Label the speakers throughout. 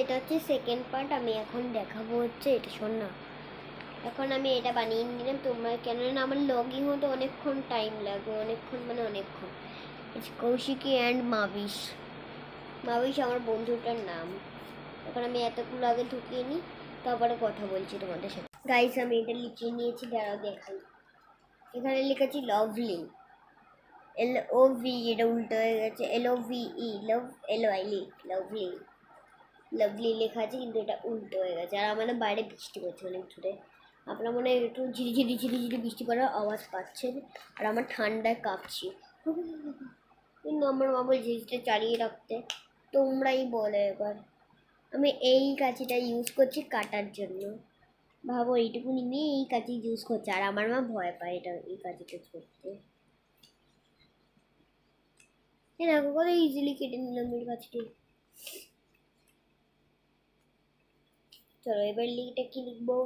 Speaker 1: এটা হচ্ছে second part. আমি এখন দেখাবো হচ্ছে এটা, শোন না। এখন আমি এটা বানিয়ে নিলাম, তোমরা কেননা আমার লগইন হতে অনেকক্ষণ টাইম লাগবে, অনেকক্ষণ মানে অনেকক্ষণ। কৌশিকী অ্যান্ড মাবিশ, মাবিশ আমার বন্ধুটার নাম। এখন আমি এতগুলো আগে ঢুকিয়ে নিই, তারপরে কথা বলছি তোমাদের সাথে। গাইস আমি এটা লিখিয়ে নিয়েছি, দাঁড়াও দেখাই। এখানে লিখেছি লাভলি, LOV, এটা উল্টো হয়ে গেছে, LOVE, লাভ, LOI, লাভলি, লাভলি লেখা আছে কিন্তু এটা উল্টো হয়ে গেছে। আর আমাদের বাইরে বৃষ্টি পড়ছে অনেক জোরে, আপনার মনে হয় একটু ঝিরিঝিরি ঝিরিঝিরি বৃষ্টি পড়ার আওয়াজ পাচ্ছেন। আর আমার ঠান্ডায় কাঁপছি, কিন্তু আমার মা বলছে জিনিসটা চালিয়ে রাখতে। তোমরাই বলে এবার। আমি এই কাঁচিটা ইউজ করছি কাটার জন্য, ভাবো এইটুকুনি মেয়ে এই কাঁচি ইউজ করছে, আর আমার মা ভয় পায় এটা, এই কাঁচিটা করতে। দেখো কত ইজিলি কেটে নিলাম এর কাঁচিটি। চলো এবার লিখটা কি লিখবো,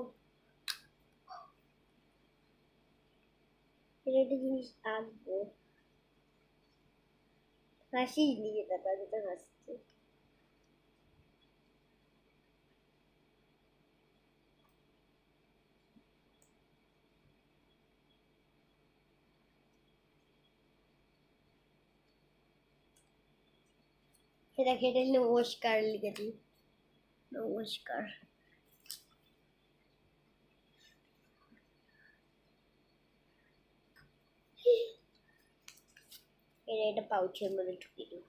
Speaker 1: একটা জিনিস আঁকবো। হাসি নিয়ে তারপর যেটা হাসছে। সেটা কেটে নমস্কার লিখেছি, নমস্কার। এটা পাউচের মধ্যে ঢুকিয়ে দিই।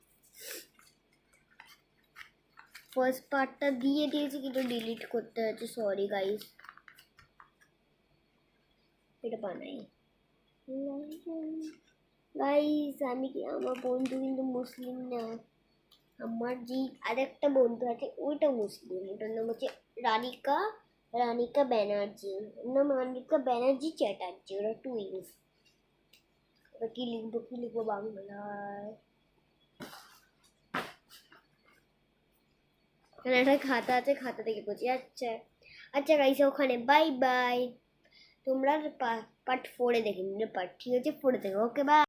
Speaker 1: ফার্স্ট পার্টটা দিয়ে দিয়েছি কিন্তু ডিলিট করতে হচ্ছে, সরি গাইস। এটা বানাই গাইস, আমি কি, আমার বন্ধু কিন্তু মুসলিম না। আমার যে আরেকটা বন্ধু আছে ওইটা মুসলিম, ওটার নাম হচ্ছে রানিকা, রানিকা ব্যানার্জি, ওর নাম রানিকা ব্যানার্জি চ্যাটার্জি, ওরা টুইন্স। ওরা কি লিখবো বাংলায়। এখানে একটা খাতা আছে, খাতা থেকে করছি। আচ্ছা আচ্ছা গাইস, ওখানে বাই বাই। তোমরা পার্ট 4-এ দেখে নিলে, পার্ট 3 হচ্ছে 4 থেকে। Okay bye.